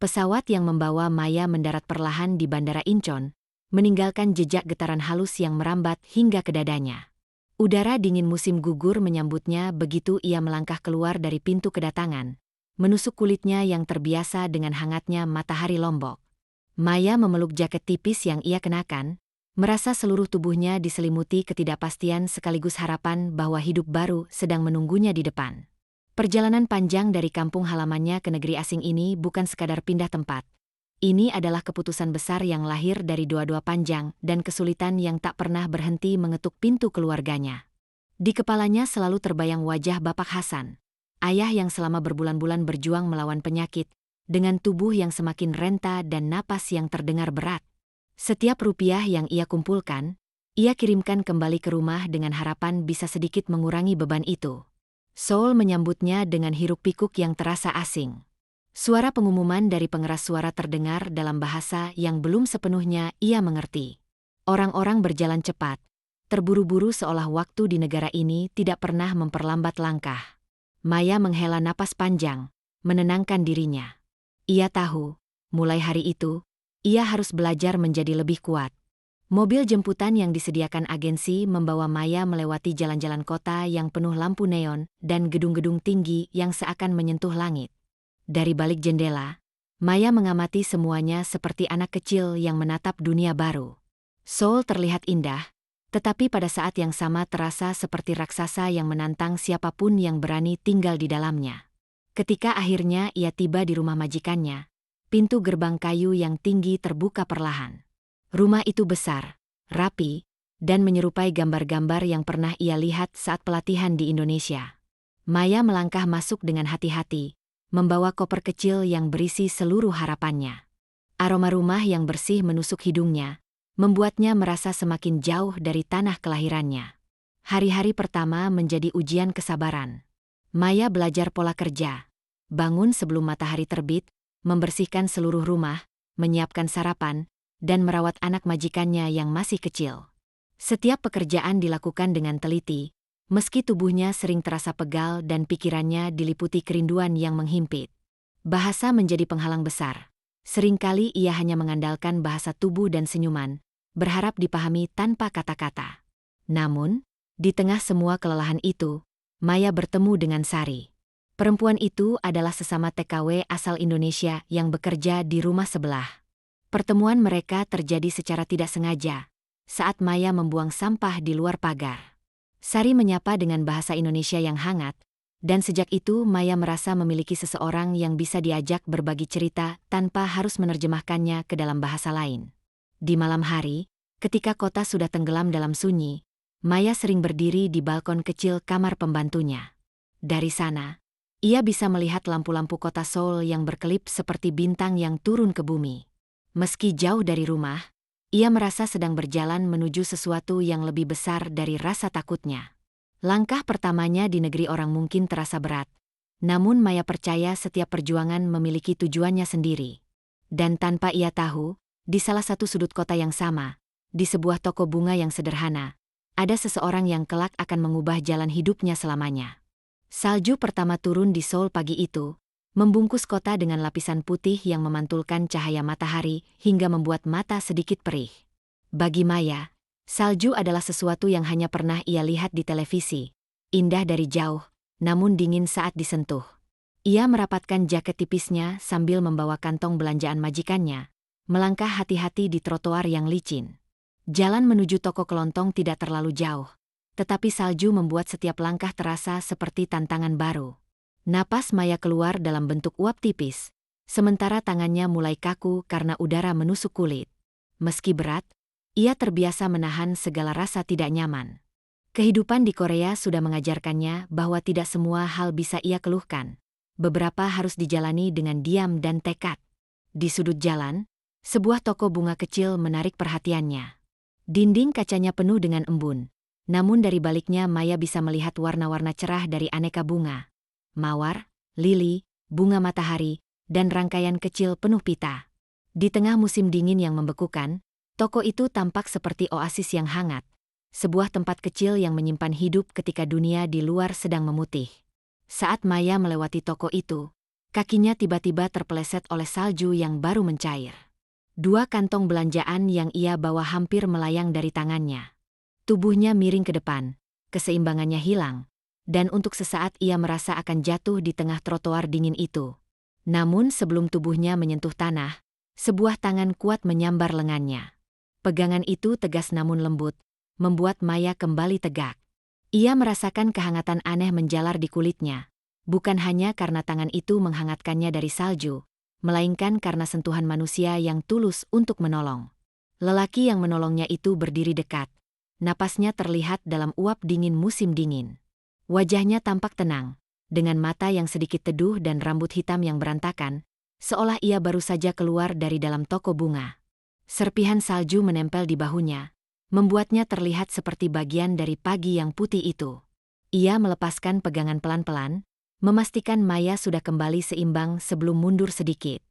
Pesawat yang membawa Maya mendarat perlahan di Bandara Incheon, meninggalkan jejak getaran halus yang merambat hingga ke dadanya. Udara dingin musim gugur menyambutnya begitu ia melangkah keluar dari pintu kedatangan, menusuk kulitnya yang terbiasa dengan hangatnya matahari Lombok. Maya memeluk jaket tipis yang ia kenakan, merasa seluruh tubuhnya diselimuti ketidakpastian sekaligus harapan bahwa hidup baru sedang menunggunya di depan. Perjalanan panjang dari kampung halamannya ke negeri asing ini bukan sekadar pindah tempat. Ini adalah keputusan besar yang lahir dari doa-doa panjang dan kesulitan yang tak pernah berhenti mengetuk pintu keluarganya. Di kepalanya selalu terbayang wajah Bapak Hasan, ayah yang selama berbulan-bulan berjuang melawan penyakit, dengan tubuh yang semakin renta dan napas yang terdengar berat. Setiap rupiah yang ia kumpulkan, ia kirimkan kembali ke rumah dengan harapan bisa sedikit mengurangi beban itu. Seoul menyambutnya dengan hiruk-pikuk yang terasa asing. Suara pengumuman dari pengeras suara terdengar dalam bahasa yang belum sepenuhnya ia mengerti. Orang-orang berjalan cepat, terburu-buru seolah waktu di negara ini tidak pernah memperlambat langkah. Maya menghela napas panjang, menenangkan dirinya. Ia tahu, mulai hari itu, ia harus belajar menjadi lebih kuat. Mobil jemputan yang disediakan agensi membawa Maya melewati jalan-jalan kota yang penuh lampu neon dan gedung-gedung tinggi yang seakan menyentuh langit. Dari balik jendela, Maya mengamati semuanya seperti anak kecil yang menatap dunia baru. Seoul terlihat indah, tetapi pada saat yang sama terasa seperti raksasa yang menantang siapapun yang berani tinggal di dalamnya. Ketika akhirnya ia tiba di rumah majikannya, pintu gerbang kayu yang tinggi terbuka perlahan. Rumah itu besar, rapi, dan menyerupai gambar-gambar yang pernah ia lihat saat pelatihan di Indonesia. Maya melangkah masuk dengan hati-hati, membawa koper kecil yang berisi seluruh harapannya. Aroma rumah yang bersih menusuk hidungnya, membuatnya merasa semakin jauh dari tanah kelahirannya. Hari-hari pertama menjadi ujian kesabaran. Maya belajar pola kerja, bangun sebelum matahari terbit, membersihkan seluruh rumah, menyiapkan sarapan, dan merawat anak majikannya yang masih kecil. Setiap pekerjaan dilakukan dengan teliti, meski tubuhnya sering terasa pegal dan pikirannya diliputi kerinduan yang menghimpit. Bahasa menjadi penghalang besar. Seringkali ia hanya mengandalkan bahasa tubuh dan senyuman, berharap dipahami tanpa kata-kata. Namun, di tengah semua kelelahan itu, Maya bertemu dengan Sari. Perempuan itu adalah sesama TKW asal Indonesia yang bekerja di rumah sebelah. Pertemuan mereka terjadi secara tidak sengaja, saat Maya membuang sampah di luar pagar. Sari menyapa dengan bahasa Indonesia yang hangat, dan sejak itu Maya merasa memiliki seseorang yang bisa diajak berbagi cerita tanpa harus menerjemahkannya ke dalam bahasa lain. Di malam hari, ketika kota sudah tenggelam dalam sunyi, Maya sering berdiri di balkon kecil kamar pembantunya. Dari sana, ia bisa melihat lampu-lampu kota Seoul yang berkelip seperti bintang yang turun ke bumi. Meski jauh dari rumah, ia merasa sedang berjalan menuju sesuatu yang lebih besar dari rasa takutnya. Langkah pertamanya di negeri orang mungkin terasa berat, namun Maya percaya setiap perjuangan memiliki tujuannya sendiri. Dan tanpa ia tahu, di salah satu sudut kota yang sama, di sebuah toko bunga yang sederhana, ada seseorang yang kelak akan mengubah jalan hidupnya selamanya. Salju pertama turun di Seoul pagi itu, membungkus kota dengan lapisan putih yang memantulkan cahaya matahari hingga membuat mata sedikit perih. Bagi Maya, salju adalah sesuatu yang hanya pernah ia lihat di televisi, indah dari jauh, namun dingin saat disentuh. Ia merapatkan jaket tipisnya sambil membawa kantong belanjaan majikannya, melangkah hati-hati di trotoar yang licin. Jalan menuju toko kelontong tidak terlalu jauh, tetapi salju membuat setiap langkah terasa seperti tantangan baru. Napas Maya keluar dalam bentuk uap tipis, sementara tangannya mulai kaku karena udara menusuk kulit. Meski berat, ia terbiasa menahan segala rasa tidak nyaman. Kehidupan di Korea sudah mengajarkannya bahwa tidak semua hal bisa ia keluhkan. Beberapa harus dijalani dengan diam dan tekad. Di sudut jalan, sebuah toko bunga kecil menarik perhatiannya. Dinding kacanya penuh dengan embun, namun dari baliknya Maya bisa melihat warna-warna cerah dari aneka bunga. Mawar, lili, bunga matahari, dan rangkaian kecil penuh pita. Di tengah musim dingin yang membekukan, toko itu tampak seperti oasis yang hangat, sebuah tempat kecil yang menyimpan hidup ketika dunia di luar sedang memutih. Saat Maya melewati toko itu, Kakinya tiba-tiba terpeleset oleh salju yang baru mencair. 2 kantong belanjaan yang ia bawa hampir melayang dari tangannya. Tubuhnya miring ke depan, keseimbangannya hilang, dan untuk sesaat ia merasa akan jatuh di tengah trotoar dingin itu. Namun sebelum tubuhnya menyentuh tanah, sebuah tangan kuat menyambar lengannya. Pegangan itu tegas namun lembut, membuat Maya kembali tegak. Ia merasakan kehangatan aneh menjalar di kulitnya, bukan hanya karena tangan itu menghangatkannya dari salju, melainkan karena sentuhan manusia yang tulus untuk menolong. Lelaki yang menolongnya itu berdiri dekat. Napasnya terlihat dalam uap dingin musim dingin. Wajahnya tampak tenang, dengan mata yang sedikit teduh dan rambut hitam yang berantakan, seolah ia baru saja keluar dari dalam toko bunga. Serpihan salju menempel di bahunya, membuatnya terlihat seperti bagian dari pagi yang putih itu. Ia melepaskan pegangan pelan-pelan, memastikan Maya sudah kembali seimbang sebelum mundur sedikit.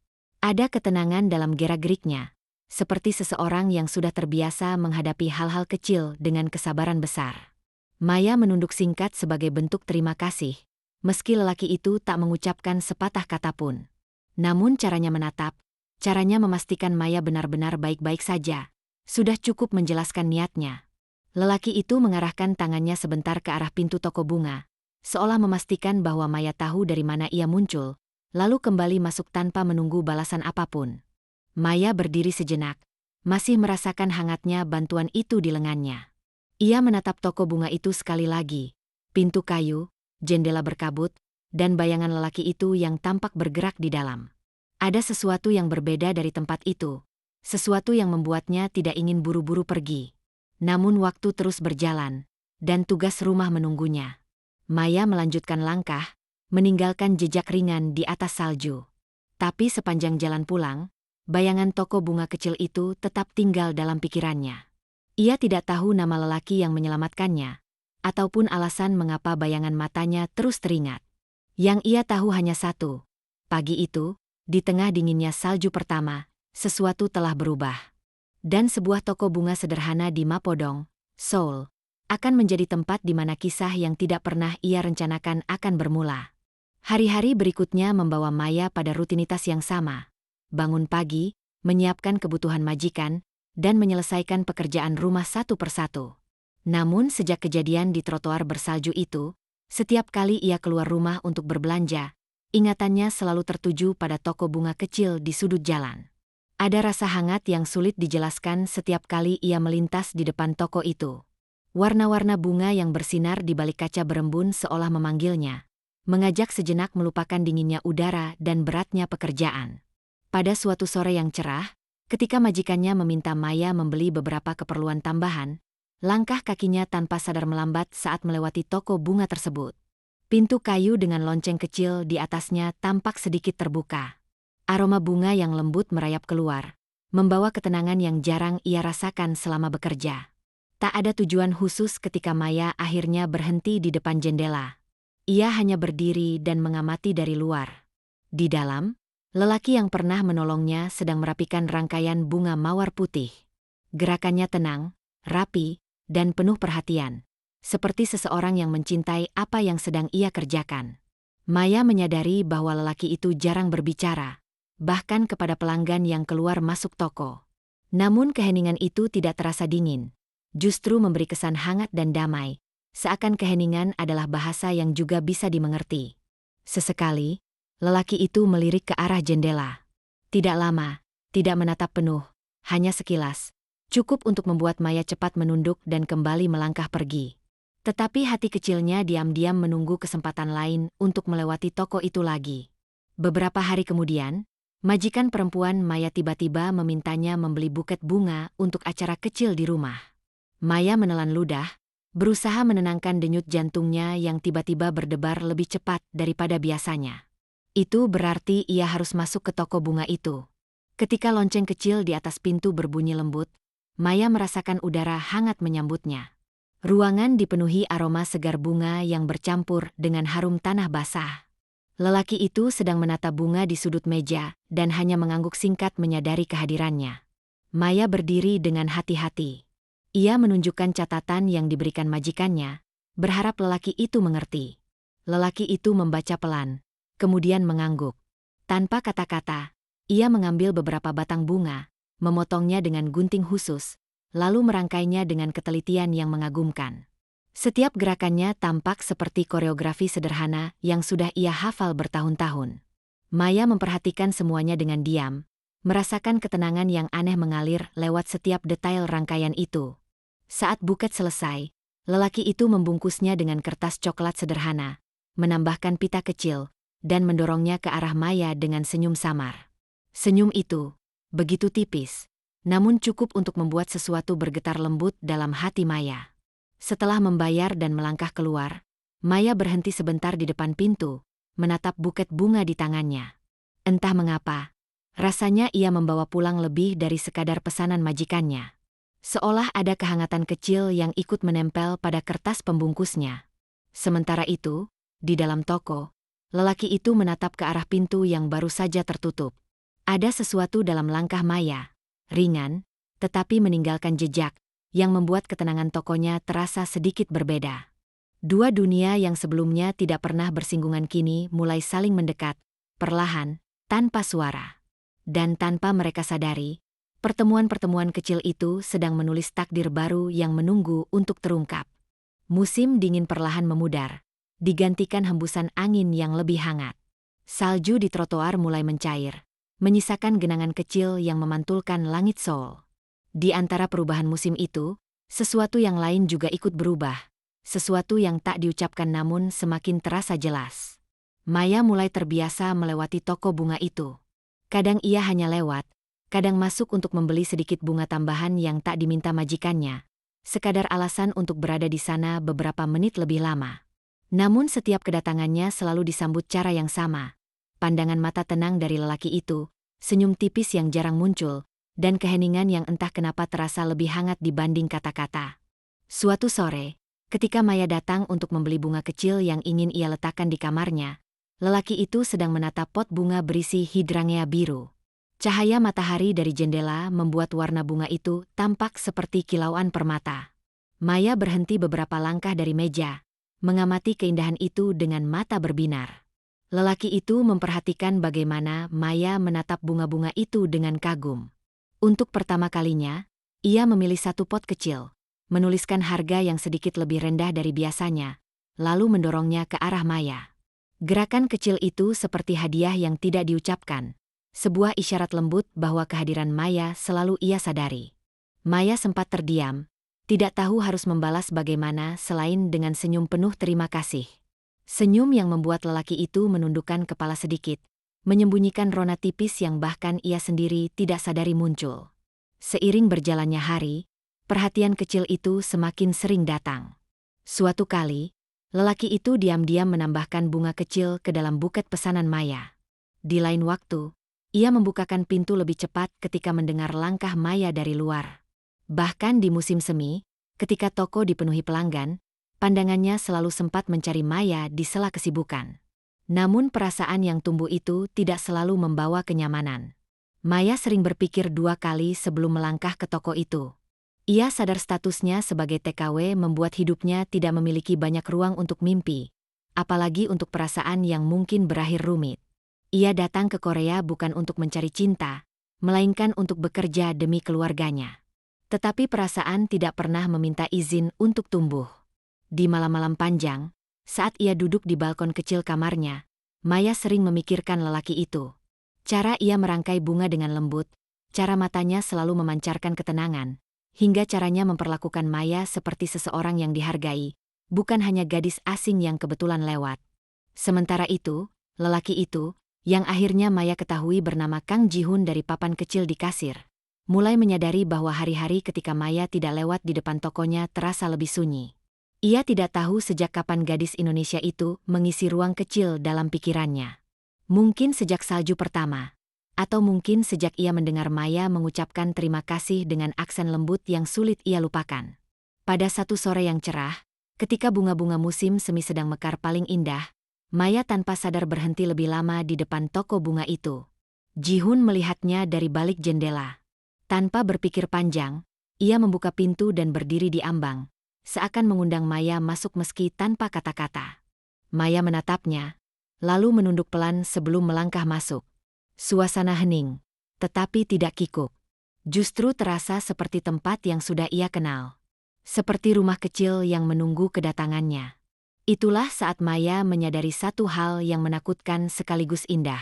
Ada ketenangan dalam gerak-geriknya, seperti seseorang yang sudah terbiasa menghadapi hal-hal kecil dengan kesabaran besar. Maya menunduk singkat sebagai bentuk terima kasih, meski lelaki itu tak mengucapkan sepatah kata pun. Namun caranya menatap, caranya memastikan Maya benar-benar baik-baik saja, sudah cukup menjelaskan niatnya. Lelaki itu mengarahkan tangannya sebentar ke arah pintu toko bunga, seolah memastikan bahwa Maya tahu dari mana ia muncul, lalu kembali masuk tanpa menunggu balasan apapun. Maya berdiri sejenak, masih merasakan hangatnya bantuan itu di lengannya. Ia menatap toko bunga itu sekali lagi, pintu kayu, jendela berkabut, dan bayangan lelaki itu yang tampak bergerak di dalam. Ada sesuatu yang berbeda dari tempat itu, sesuatu yang membuatnya tidak ingin buru-buru pergi. Namun waktu terus berjalan, dan tugas rumah menunggunya. Maya melanjutkan langkah, meninggalkan jejak ringan di atas salju. Tapi sepanjang jalan pulang, bayangan toko bunga kecil itu tetap tinggal dalam pikirannya. Ia tidak tahu nama lelaki yang menyelamatkannya, ataupun alasan mengapa bayangan matanya terus teringat. Yang ia tahu hanya satu, pagi itu, di tengah dinginnya salju pertama, sesuatu telah berubah. Dan sebuah toko bunga sederhana di Mapodong, Seoul, akan menjadi tempat di mana kisah yang tidak pernah ia rencanakan akan bermula. Hari-hari berikutnya membawa Maya pada rutinitas yang sama. Bangun pagi, menyiapkan kebutuhan majikan, dan menyelesaikan pekerjaan rumah satu persatu. Namun sejak kejadian di trotoar bersalju itu, setiap kali ia keluar rumah untuk berbelanja, ingatannya selalu tertuju pada toko bunga kecil di sudut jalan. Ada rasa hangat yang sulit dijelaskan setiap kali ia melintas di depan toko itu. Warna-warna bunga yang bersinar di balik kaca berembun seolah memanggilnya, mengajak sejenak melupakan dinginnya udara dan beratnya pekerjaan. Pada suatu sore yang cerah, ketika majikannya meminta Maya membeli beberapa keperluan tambahan, langkah kakinya tanpa sadar melambat saat melewati toko bunga tersebut. Pintu kayu dengan lonceng kecil di atasnya tampak sedikit terbuka. Aroma bunga yang lembut merayap keluar, membawa ketenangan yang jarang ia rasakan selama bekerja. Tak ada tujuan khusus ketika Maya akhirnya berhenti di depan jendela. Ia hanya berdiri dan mengamati dari luar. Di dalam, lelaki yang pernah menolongnya sedang merapikan rangkaian bunga mawar putih. Gerakannya tenang, rapi, dan penuh perhatian, seperti seseorang yang mencintai apa yang sedang ia kerjakan. Maya menyadari bahwa lelaki itu jarang berbicara, bahkan kepada pelanggan yang keluar masuk toko. Namun keheningan itu tidak terasa dingin, justru memberi kesan hangat dan damai, seakan keheningan adalah bahasa yang juga bisa dimengerti. Sesekali, lelaki itu melirik ke arah jendela. Tidak lama, tidak menatap penuh, hanya sekilas, cukup untuk membuat Maya cepat menunduk dan kembali melangkah pergi. Tetapi hati kecilnya diam-diam menunggu kesempatan lain untuk melewati toko itu lagi. Beberapa hari kemudian, majikan perempuan Maya tiba-tiba memintanya membeli buket bunga untuk acara kecil di rumah. Maya menelan ludah, berusaha menenangkan denyut jantungnya yang tiba-tiba berdebar lebih cepat daripada biasanya. Itu berarti ia harus masuk ke toko bunga itu. Ketika lonceng kecil di atas pintu berbunyi lembut, Maya merasakan udara hangat menyambutnya. Ruangan dipenuhi aroma segar bunga yang bercampur dengan harum tanah basah. Lelaki itu sedang menata bunga di sudut meja dan hanya mengangguk singkat menyadari kehadirannya. Maya berdiri dengan hati-hati. Ia menunjukkan catatan yang diberikan majikannya, berharap lelaki itu mengerti. Lelaki itu membaca pelan, kemudian mengangguk. Tanpa kata-kata, ia mengambil beberapa batang bunga, memotongnya dengan gunting khusus, lalu merangkainya dengan ketelitian yang mengagumkan. Setiap gerakannya tampak seperti koreografi sederhana yang sudah ia hafal bertahun-tahun. Maya memperhatikan semuanya dengan diam, merasakan ketenangan yang aneh mengalir lewat setiap detail rangkaian itu. Saat buket selesai, lelaki itu membungkusnya dengan kertas coklat sederhana, menambahkan pita kecil, dan mendorongnya ke arah Maya dengan senyum samar. Senyum itu begitu tipis, namun cukup untuk membuat sesuatu bergetar lembut dalam hati Maya. Setelah membayar dan melangkah keluar, Maya berhenti sebentar di depan pintu, menatap buket bunga di tangannya. Entah mengapa, rasanya ia membawa pulang lebih dari sekadar pesanan majikannya. Seolah ada kehangatan kecil yang ikut menempel pada kertas pembungkusnya. Sementara itu, di dalam toko, lelaki itu menatap ke arah pintu yang baru saja tertutup. Ada sesuatu dalam langkah Maya, ringan, tetapi meninggalkan jejak, yang membuat ketenangan tokonya terasa sedikit berbeda. Dua dunia yang sebelumnya tidak pernah bersinggungan kini mulai saling mendekat, perlahan, tanpa suara. Dan tanpa mereka sadari, pertemuan-pertemuan kecil itu sedang menulis takdir baru yang menunggu untuk terungkap. Musim dingin perlahan memudar, digantikan hembusan angin yang lebih hangat. Salju di trotoar mulai mencair, menyisakan genangan kecil yang memantulkan langit Seoul. Di antara perubahan musim itu, sesuatu yang lain juga ikut berubah, sesuatu yang tak diucapkan namun semakin terasa jelas. Maya mulai terbiasa melewati toko bunga itu. Kadang ia hanya lewat, kadang masuk untuk membeli sedikit bunga tambahan yang tak diminta majikannya, sekadar alasan untuk berada di sana beberapa menit lebih lama. Namun setiap kedatangannya selalu disambut cara yang sama. Pandangan mata tenang dari lelaki itu, senyum tipis yang jarang muncul, dan keheningan yang entah kenapa terasa lebih hangat dibanding kata-kata. Suatu sore, ketika Maya datang untuk membeli bunga kecil yang ingin ia letakkan di kamarnya, lelaki itu sedang menatap pot bunga berisi hidrangea biru. Cahaya matahari dari jendela membuat warna bunga itu tampak seperti kilauan permata. Maya berhenti beberapa langkah dari meja, mengamati keindahan itu dengan mata berbinar. Lelaki itu memperhatikan bagaimana Maya menatap bunga-bunga itu dengan kagum. Untuk pertama kalinya, ia memilih satu pot kecil, menuliskan harga yang sedikit lebih rendah dari biasanya, lalu mendorongnya ke arah Maya. Gerakan kecil itu seperti hadiah yang tidak diucapkan, sebuah isyarat lembut bahwa kehadiran Maya selalu ia sadari. Maya sempat terdiam, tidak tahu harus membalas bagaimana selain dengan senyum penuh terima kasih. Senyum yang membuat lelaki itu menundukkan kepala sedikit, menyembunyikan rona tipis yang bahkan ia sendiri tidak sadari muncul. Seiring berjalannya hari, perhatian kecil itu semakin sering datang. Suatu kali, lelaki itu diam-diam menambahkan bunga kecil ke dalam buket pesanan Maya. Di lain waktu, ia membukakan pintu lebih cepat ketika mendengar langkah Maya dari luar. Bahkan di musim semi, ketika toko dipenuhi pelanggan, pandangannya selalu sempat mencari Maya di sela kesibukan. Namun perasaan yang tumbuh itu tidak selalu membawa kenyamanan. Maya sering berpikir dua kali sebelum melangkah ke toko itu. Ia sadar statusnya sebagai TKW membuat hidupnya tidak memiliki banyak ruang untuk mimpi, apalagi untuk perasaan yang mungkin berakhir rumit. Ia datang ke Korea bukan untuk mencari cinta, melainkan untuk bekerja demi keluarganya. Tetapi perasaan tidak pernah meminta izin untuk tumbuh. Di malam-malam panjang, saat ia duduk di balkon kecil kamarnya, Maya sering memikirkan lelaki itu. Cara ia merangkai bunga dengan lembut, cara matanya selalu memancarkan ketenangan, hingga caranya memperlakukan Maya seperti seseorang yang dihargai, bukan hanya gadis asing yang kebetulan lewat. Sementara itu, lelaki itu, yang akhirnya Maya ketahui bernama Kang Ji-hun dari papan kecil di kasir, mulai menyadari bahwa hari-hari ketika Maya tidak lewat di depan tokonya terasa lebih sunyi. Ia tidak tahu sejak kapan gadis Indonesia itu mengisi ruang kecil dalam pikirannya. Mungkin sejak salju pertama, atau mungkin sejak ia mendengar Maya mengucapkan terima kasih dengan aksen lembut yang sulit ia lupakan. Pada satu sore yang cerah, ketika bunga-bunga musim semi sedang mekar paling indah, Maya tanpa sadar berhenti lebih lama di depan toko bunga itu. Ji-hun melihatnya dari balik jendela. Tanpa berpikir panjang, ia membuka pintu dan berdiri di ambang, seakan mengundang Maya masuk meski tanpa kata-kata. Maya menatapnya, lalu menunduk pelan sebelum melangkah masuk. Suasana hening, tetapi tidak kikuk. Justru terasa seperti tempat yang sudah ia kenal. Seperti rumah kecil yang menunggu kedatangannya. Itulah saat Maya menyadari satu hal yang menakutkan sekaligus indah.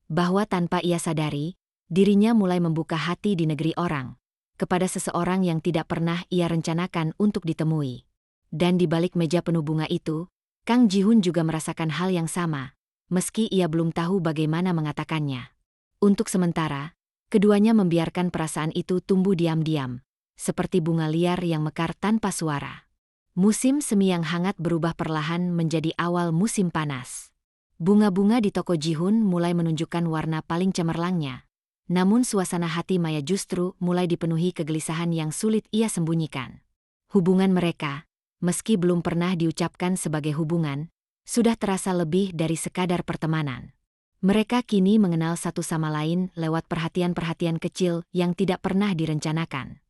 Bahwa tanpa ia sadari, dirinya mulai membuka hati di negeri orang. Kepada seseorang yang tidak pernah ia rencanakan untuk ditemui. Dan di balik meja penuh bunga itu, Kang Ji-hun juga merasakan hal yang sama, meski ia belum tahu bagaimana mengatakannya. Untuk sementara, keduanya membiarkan perasaan itu tumbuh diam-diam, seperti bunga liar yang mekar tanpa suara. Musim semi yang hangat berubah perlahan menjadi awal musim panas. Bunga-bunga di toko Ji-hun mulai menunjukkan warna paling cemerlangnya. Namun suasana hati Maya justru mulai dipenuhi kegelisahan yang sulit ia sembunyikan. Hubungan mereka, meski belum pernah diucapkan sebagai hubungan, sudah terasa lebih dari sekadar pertemanan. Mereka kini mengenal satu sama lain lewat perhatian-perhatian kecil yang tidak pernah direncanakan.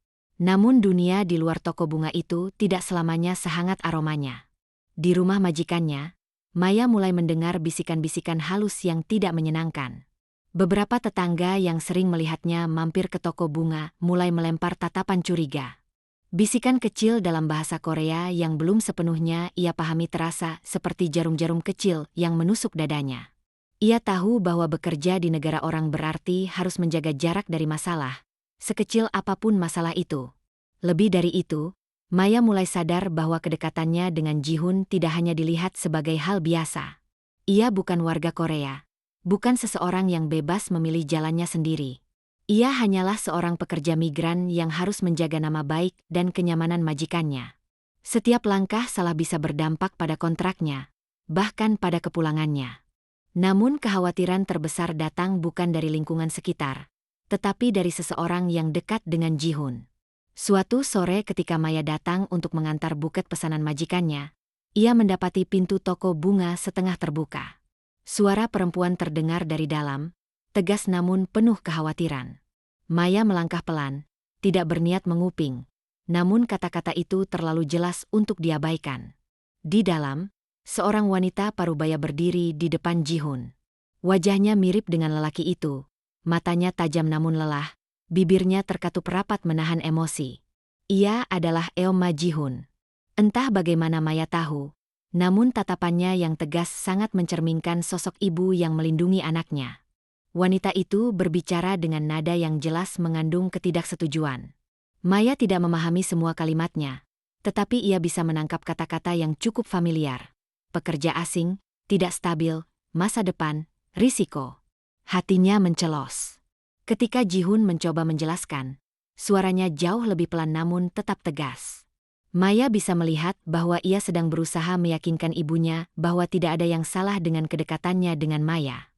Namun dunia di luar toko bunga itu tidak selamanya sehangat aromanya. Di rumah majikannya, Maya mulai mendengar bisikan-bisikan halus yang tidak menyenangkan. Beberapa tetangga yang sering melihatnya mampir ke toko bunga mulai melempar tatapan curiga. Bisikan kecil dalam bahasa Korea yang belum sepenuhnya ia pahami terasa seperti jarum-jarum kecil yang menusuk dadanya. Ia tahu bahwa bekerja di negara orang berarti harus menjaga jarak dari masalah, sekecil apapun masalah itu. Lebih dari itu, Maya mulai sadar bahwa kedekatannya dengan Ji-hun tidak hanya dilihat sebagai hal biasa. Ia bukan warga Korea, bukan seseorang yang bebas memilih jalannya sendiri. Ia hanyalah seorang pekerja migran yang harus menjaga nama baik dan kenyamanan majikannya. Setiap langkah salah bisa berdampak pada kontraknya, bahkan pada kepulangannya. Namun kekhawatiran terbesar datang bukan dari lingkungan sekitar, tetapi dari seseorang yang dekat dengan Ji-hun. Suatu sore ketika Maya datang untuk mengantar buket pesanan majikannya, ia mendapati pintu toko bunga setengah terbuka. Suara perempuan terdengar dari dalam, tegas namun penuh kekhawatiran. Maya melangkah pelan, tidak berniat menguping, namun kata-kata itu terlalu jelas untuk diabaikan. Di dalam, seorang wanita parubaya berdiri di depan Ji-hun. Wajahnya mirip dengan lelaki itu, matanya tajam namun lelah, bibirnya terkatup rapat menahan emosi. Ia adalah Eoma Ji-hun. Entah bagaimana Maya tahu, namun tatapannya yang tegas sangat mencerminkan sosok ibu yang melindungi anaknya. Wanita itu berbicara dengan nada yang jelas mengandung ketidaksetujuan. Maya tidak memahami semua kalimatnya, tetapi ia bisa menangkap kata-kata yang cukup familiar. Pekerja asing, tidak stabil, masa depan, risiko. Hatinya mencelos. Ketika Ji-hun mencoba menjelaskan, suaranya jauh lebih pelan namun tetap tegas. Maya bisa melihat bahwa ia sedang berusaha meyakinkan ibunya bahwa tidak ada yang salah dengan kedekatannya dengan Maya.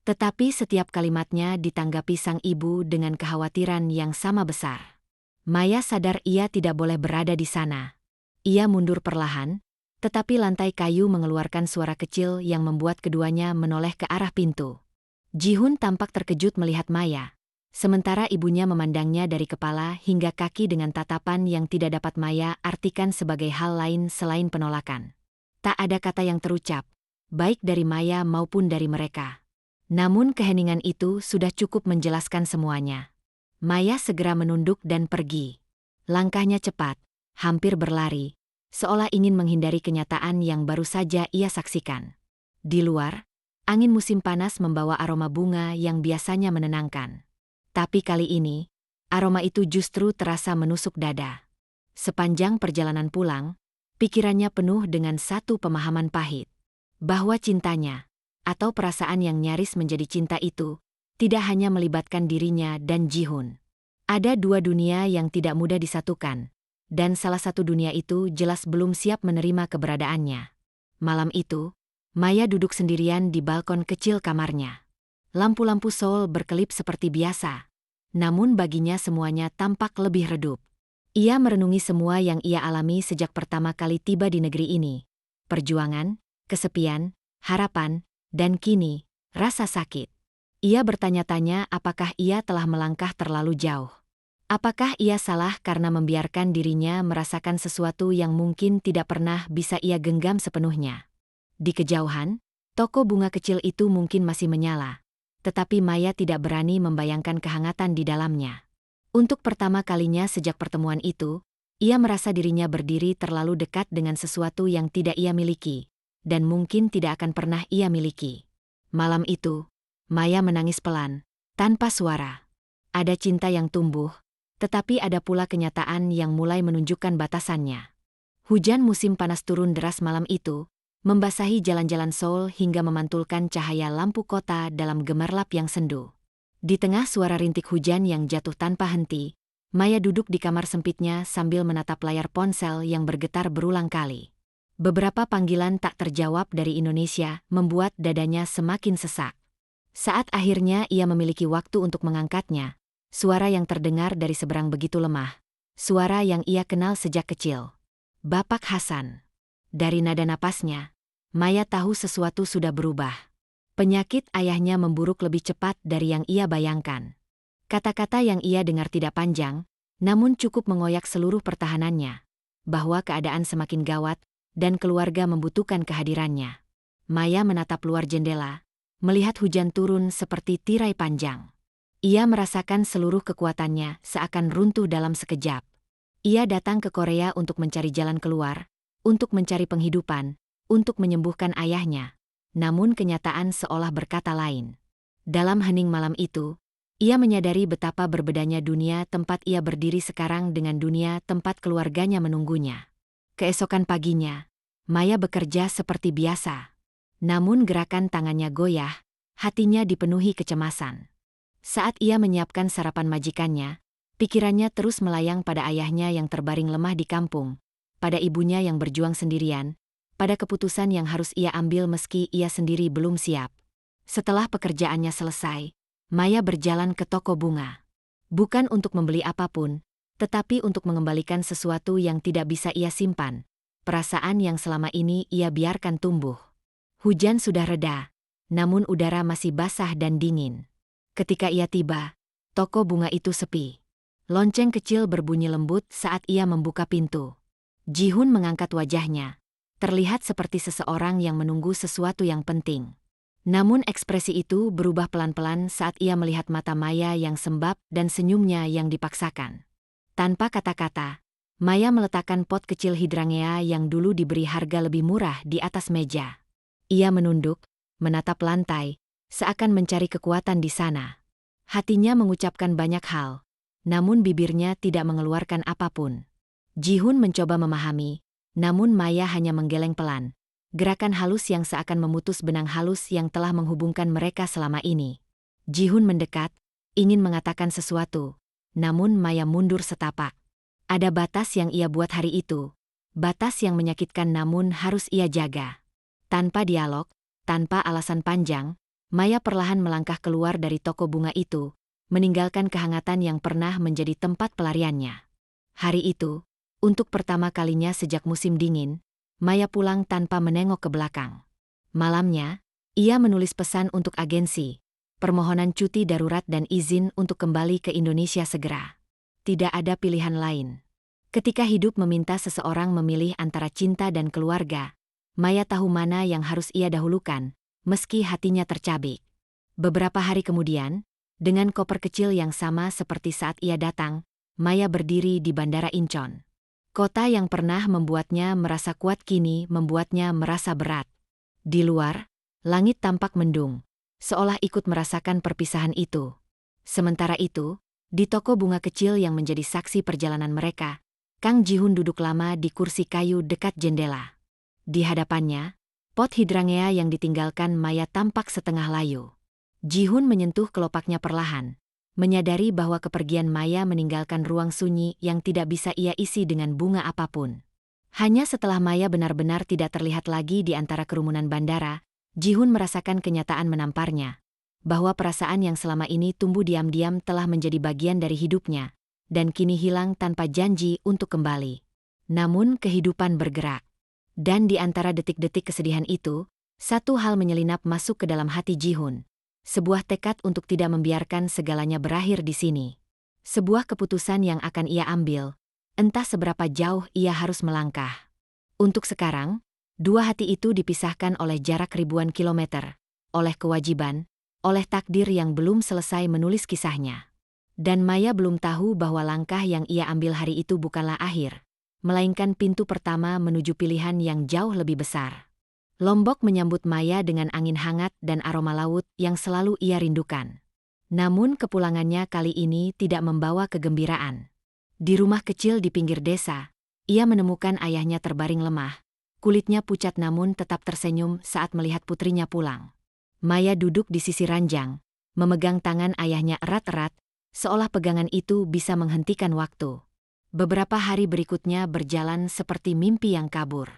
Tetapi setiap kalimatnya ditanggapi sang ibu dengan kekhawatiran yang sama besar. Maya sadar ia tidak boleh berada di sana. Ia mundur perlahan, tetapi lantai kayu mengeluarkan suara kecil yang membuat keduanya menoleh ke arah pintu. Ji-hun tampak terkejut melihat Maya, sementara ibunya memandangnya dari kepala hingga kaki dengan tatapan yang tidak dapat Maya artikan sebagai hal lain selain penolakan. Tak ada kata yang terucap, baik dari Maya maupun dari mereka. Namun keheningan itu sudah cukup menjelaskan semuanya. Maya segera menunduk dan pergi. Langkahnya cepat, hampir berlari, seolah ingin menghindari kenyataan yang baru saja ia saksikan. Di luar, angin musim panas membawa aroma bunga yang biasanya menenangkan. Tapi kali ini, aroma itu justru terasa menusuk dada. Sepanjang perjalanan pulang, pikirannya penuh dengan satu pemahaman pahit. Bahwa cintanya, atau perasaan yang nyaris menjadi cinta itu, tidak hanya melibatkan dirinya dan Ji-hun. Ada dua dunia yang tidak mudah disatukan, dan salah satu dunia itu jelas belum siap menerima keberadaannya. Malam itu, Maya duduk sendirian di balkon kecil kamarnya. Lampu-lampu Seoul berkelip seperti biasa, namun baginya semuanya tampak lebih redup. Ia merenungi semua yang ia alami sejak pertama kali tiba di negeri ini. Perjuangan, kesepian, harapan, dan kini, rasa sakit. Ia bertanya-tanya apakah ia telah melangkah terlalu jauh. Apakah ia salah karena membiarkan dirinya merasakan sesuatu yang mungkin tidak pernah bisa ia genggam sepenuhnya. Di kejauhan, toko bunga kecil itu mungkin masih menyala. tetapi Maya tidak berani membayangkan kehangatan di dalamnya. Untuk pertama kalinya sejak pertemuan itu, ia merasa dirinya berdiri terlalu dekat dengan sesuatu yang tidak ia miliki, dan mungkin tidak akan pernah ia miliki. Malam itu, Maya menangis pelan, tanpa suara. Ada cinta yang tumbuh, tetapi ada pula kenyataan yang mulai menunjukkan batasannya. Hujan musim panas turun deras malam itu, membasahi jalan-jalan Seoul hingga memantulkan cahaya lampu kota dalam gemerlap yang sendu. Di tengah suara rintik hujan yang jatuh tanpa henti, Maya duduk di kamar sempitnya sambil menatap layar ponsel yang bergetar berulang kali. Beberapa panggilan tak terjawab dari Indonesia membuat dadanya semakin sesak. Saat akhirnya ia memiliki waktu untuk mengangkatnya, suara yang terdengar dari seberang begitu lemah. Suara yang ia kenal sejak kecil. Bapak Hasan. Dari nada napasnya, Maya tahu sesuatu sudah berubah. Penyakit ayahnya memburuk lebih cepat dari yang ia bayangkan. Kata-kata yang ia dengar tidak panjang, namun cukup mengoyak seluruh pertahanannya, bahwa keadaan semakin gawat dan keluarga membutuhkan kehadirannya. Maya menatap luar jendela, melihat hujan turun seperti tirai panjang. Ia merasakan seluruh kekuatannya seakan runtuh dalam sekejap. Ia datang ke Korea untuk mencari jalan keluar, untuk mencari penghidupan, untuk menyembuhkan ayahnya. Namun kenyataan seolah berkata lain. Dalam hening malam itu, ia menyadari betapa berbedanya dunia tempat ia berdiri sekarang dengan dunia tempat keluarganya menunggunya. Keesokan paginya, Maya bekerja seperti biasa. Namun gerakan tangannya goyah, hatinya dipenuhi kecemasan. Saat ia menyiapkan sarapan majikannya, pikirannya terus melayang pada ayahnya yang terbaring lemah di kampung, pada ibunya yang berjuang sendirian, pada keputusan yang harus ia ambil meski ia sendiri belum siap. Setelah pekerjaannya selesai, Maya berjalan ke toko bunga. Bukan untuk membeli apapun, tetapi untuk mengembalikan sesuatu yang tidak bisa ia simpan, perasaan yang selama ini ia biarkan tumbuh. Hujan sudah reda, namun udara masih basah dan dingin. Ketika ia tiba, toko bunga itu sepi. Lonceng kecil berbunyi lembut saat ia membuka pintu. Ji-hun mengangkat wajahnya. Terlihat seperti seseorang yang menunggu sesuatu yang penting. Namun ekspresi itu berubah pelan-pelan saat ia melihat mata Maya yang sembab dan senyumnya yang dipaksakan. Tanpa kata-kata, Maya meletakkan pot kecil hidrangea yang dulu diberi harga lebih murah di atas meja. Ia menunduk, menatap lantai, seakan mencari kekuatan di sana. Hatinya mengucapkan banyak hal, namun bibirnya tidak mengeluarkan apapun. Ji-hun mencoba memahami, namun Maya hanya menggeleng pelan. Gerakan halus yang seakan memutus benang halus yang telah menghubungkan mereka selama ini. Ji-hun mendekat, ingin mengatakan sesuatu, namun Maya mundur setapak. Ada batas yang ia buat hari itu, batas yang menyakitkan namun harus ia jaga. Tanpa dialog, tanpa alasan panjang, Maya perlahan melangkah keluar dari toko bunga itu, meninggalkan kehangatan yang pernah menjadi tempat pelariannya. Hari itu, untuk pertama kalinya sejak musim dingin, Maya pulang tanpa menengok ke belakang. Malamnya, ia menulis pesan untuk agensi, permohonan cuti darurat dan izin untuk kembali ke Indonesia segera. Tidak ada pilihan lain. Ketika hidup meminta seseorang memilih antara cinta dan keluarga, Maya tahu mana yang harus ia dahulukan, meski hatinya tercabik. Beberapa hari kemudian, dengan koper kecil yang sama seperti saat ia datang, Maya berdiri di Bandara Incheon. Kota yang pernah membuatnya merasa kuat kini membuatnya merasa berat. Di luar, langit tampak mendung, seolah ikut merasakan perpisahan itu. Sementara itu, di toko bunga kecil yang menjadi saksi perjalanan mereka, Kang Ji-hun duduk lama di kursi kayu dekat jendela. Di hadapannya, pot hidrangea yang ditinggalkan Maya tampak setengah layu. Ji-hun menyentuh kelopaknya perlahan, menyadari bahwa kepergian Maya meninggalkan ruang sunyi yang tidak bisa ia isi dengan bunga apapun. Hanya setelah Maya benar-benar tidak terlihat lagi di antara kerumunan bandara, Ji-hun merasakan kenyataan menamparnya, bahwa perasaan yang selama ini tumbuh diam-diam telah menjadi bagian dari hidupnya, dan kini hilang tanpa janji untuk kembali. Namun kehidupan bergerak. Dan di antara detik-detik kesedihan itu, satu hal menyelinap masuk ke dalam hati Ji-hun. Sebuah tekad untuk tidak membiarkan segalanya berakhir di sini. Sebuah keputusan yang akan ia ambil, entah seberapa jauh ia harus melangkah. Untuk sekarang, dua hati itu dipisahkan oleh jarak ribuan kilometer, oleh kewajiban, oleh takdir yang belum selesai menulis kisahnya. Dan Maya belum tahu bahwa langkah yang ia ambil hari itu bukanlah akhir, melainkan pintu pertama menuju pilihan yang jauh lebih besar. Lombok menyambut Maya dengan angin hangat dan aroma laut yang selalu ia rindukan. Namun kepulangannya kali ini tidak membawa kegembiraan. Di rumah kecil di pinggir desa, ia menemukan ayahnya terbaring lemah. Kulitnya pucat namun tetap tersenyum saat melihat putrinya pulang. Maya duduk di sisi ranjang, memegang tangan ayahnya erat-erat, seolah pegangan itu bisa menghentikan waktu. Beberapa hari berikutnya berjalan seperti mimpi yang kabur.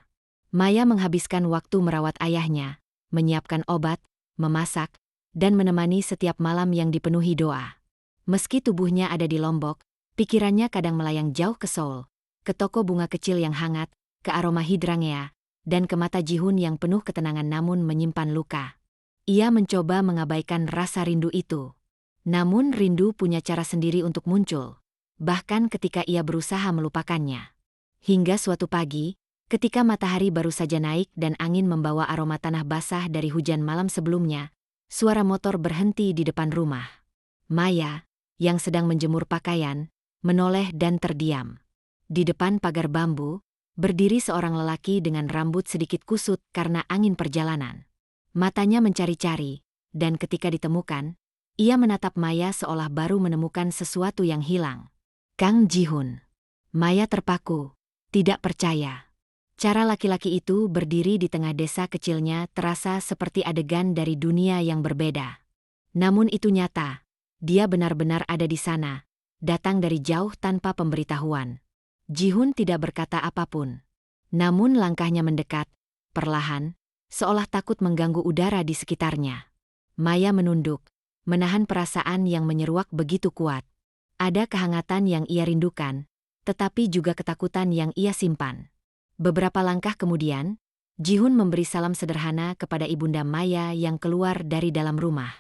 Maya menghabiskan waktu merawat ayahnya, menyiapkan obat, memasak, dan menemani setiap malam yang dipenuhi doa. Meski tubuhnya ada di Lombok, pikirannya kadang melayang jauh ke Seoul, ke toko bunga kecil yang hangat, ke aroma hidrangea, dan ke mata Ji-hun yang penuh ketenangan namun menyimpan luka. Ia mencoba mengabaikan rasa rindu itu. Namun rindu punya cara sendiri untuk muncul, bahkan ketika ia berusaha melupakannya. Hingga suatu pagi, ketika matahari baru saja naik dan angin membawa aroma tanah basah dari hujan malam sebelumnya, suara motor berhenti di depan rumah. Maya, yang sedang menjemur pakaian, menoleh dan terdiam. Di depan pagar bambu, berdiri seorang lelaki dengan rambut sedikit kusut karena angin perjalanan. Matanya mencari-cari, dan ketika ditemukan, ia menatap Maya seolah baru menemukan sesuatu yang hilang. Kang Ji-hun. Maya terpaku, tidak percaya. Cara laki-laki itu berdiri di tengah desa kecilnya terasa seperti adegan dari dunia yang berbeda. Namun itu nyata, dia benar-benar ada di sana, datang dari jauh tanpa pemberitahuan. Ji-hun tidak berkata apapun. Namun langkahnya mendekat, perlahan, seolah takut mengganggu udara di sekitarnya. Maya menunduk, menahan perasaan yang menyeruak begitu kuat. Ada kehangatan yang ia rindukan, tetapi juga ketakutan yang ia simpan. Beberapa langkah kemudian, Ji-hun memberi salam sederhana kepada ibunda Maya yang keluar dari dalam rumah.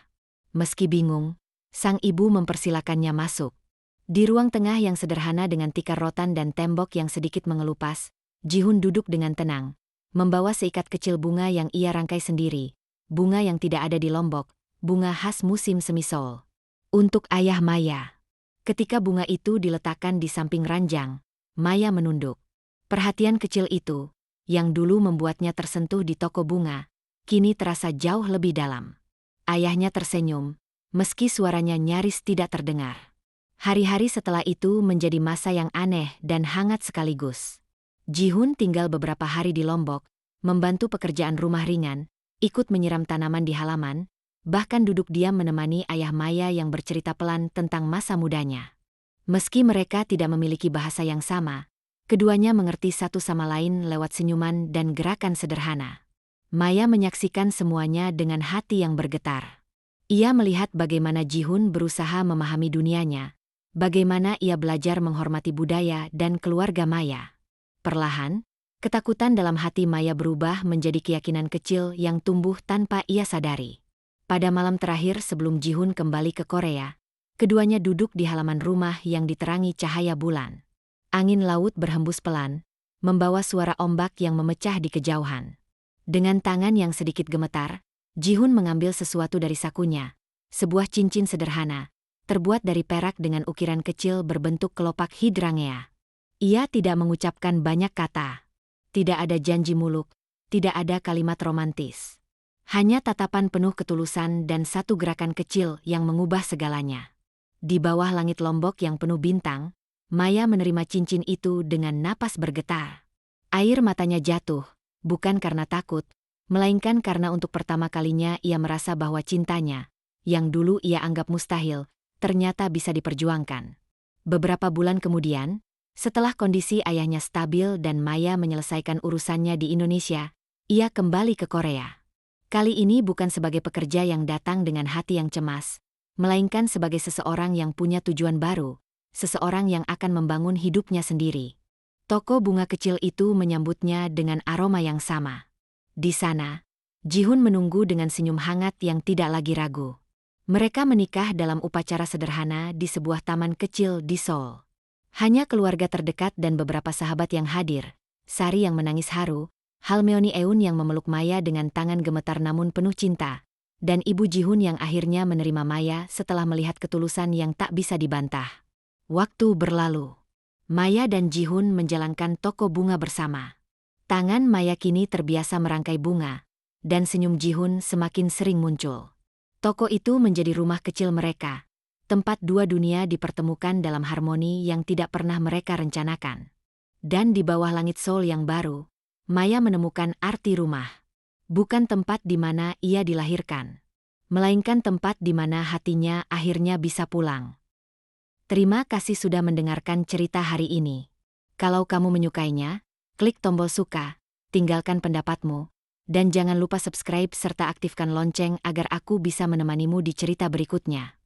Meski bingung, sang ibu mempersilakannya masuk. Di ruang tengah yang sederhana dengan tikar rotan dan tembok yang sedikit mengelupas, Ji-hun duduk dengan tenang, membawa seikat kecil bunga yang ia rangkai sendiri, bunga yang tidak ada di Lombok, bunga khas musim semi Seoul. Untuk ayah Maya. Ketika bunga itu diletakkan di samping ranjang, Maya menunduk. Perhatian kecil itu, yang dulu membuatnya tersentuh di toko bunga, kini terasa jauh lebih dalam. Ayahnya tersenyum, meski suaranya nyaris tidak terdengar. Hari-hari setelah itu menjadi masa yang aneh dan hangat sekaligus. Ji-hun tinggal beberapa hari di Lombok, membantu pekerjaan rumah ringan, ikut menyiram tanaman di halaman, bahkan duduk diam menemani ayah Maya yang bercerita pelan tentang masa mudanya. Meski mereka tidak memiliki bahasa yang sama, keduanya mengerti satu sama lain lewat senyuman dan gerakan sederhana. Maya menyaksikan semuanya dengan hati yang bergetar. Ia melihat bagaimana Ji-hun berusaha memahami dunianya, bagaimana ia belajar menghormati budaya dan keluarga Maya. Perlahan, ketakutan dalam hati Maya berubah menjadi keyakinan kecil yang tumbuh tanpa ia sadari. Pada malam terakhir sebelum Ji-hun kembali ke Korea, keduanya duduk di halaman rumah yang diterangi cahaya bulan. Angin laut berhembus pelan, membawa suara ombak yang memecah di kejauhan. Dengan tangan yang sedikit gemetar, Ji-hun mengambil sesuatu dari sakunya, sebuah cincin sederhana, terbuat dari perak dengan ukiran kecil berbentuk kelopak hidrangea. Ia tidak mengucapkan banyak kata. Tidak ada janji muluk, tidak ada kalimat romantis. Hanya tatapan penuh ketulusan dan satu gerakan kecil yang mengubah segalanya. Di bawah langit Lombok yang penuh bintang, Maya menerima cincin itu dengan napas bergetar. Air matanya jatuh, bukan karena takut, melainkan karena untuk pertama kalinya ia merasa bahwa cintanya, yang dulu ia anggap mustahil, ternyata bisa diperjuangkan. Beberapa bulan kemudian, setelah kondisi ayahnya stabil dan Maya menyelesaikan urusannya di Indonesia, ia kembali ke Korea. Kali ini bukan sebagai pekerja yang datang dengan hati yang cemas, melainkan sebagai seseorang yang punya tujuan baru, seseorang yang akan membangun hidupnya sendiri. Toko bunga kecil itu menyambutnya dengan aroma yang sama. Di sana, Ji-hun menunggu dengan senyum hangat yang tidak lagi ragu. Mereka menikah dalam upacara sederhana di sebuah taman kecil di Seoul. Hanya keluarga terdekat dan beberapa sahabat yang hadir, Sari yang menangis haru, Halmeoni Eun yang memeluk Maya dengan tangan gemetar namun penuh cinta, dan Ibu Jihun yang akhirnya menerima Maya setelah melihat ketulusan yang tak bisa dibantah. Waktu berlalu. Maya dan Jihun menjalankan toko bunga bersama. Tangan Maya kini terbiasa merangkai bunga, dan senyum Jihun semakin sering muncul. Toko itu menjadi rumah kecil mereka, tempat dua dunia dipertemukan dalam harmoni yang tidak pernah mereka rencanakan. Dan di bawah langit Seoul yang baru, Maya menemukan arti rumah. Bukan tempat di mana ia dilahirkan, melainkan tempat di mana hatinya akhirnya bisa pulang. Terima kasih sudah mendengarkan cerita hari ini. Kalau kamu menyukainya, klik tombol suka, tinggalkan pendapatmu, dan jangan lupa subscribe serta aktifkan lonceng agar aku bisa menemanimu di cerita berikutnya.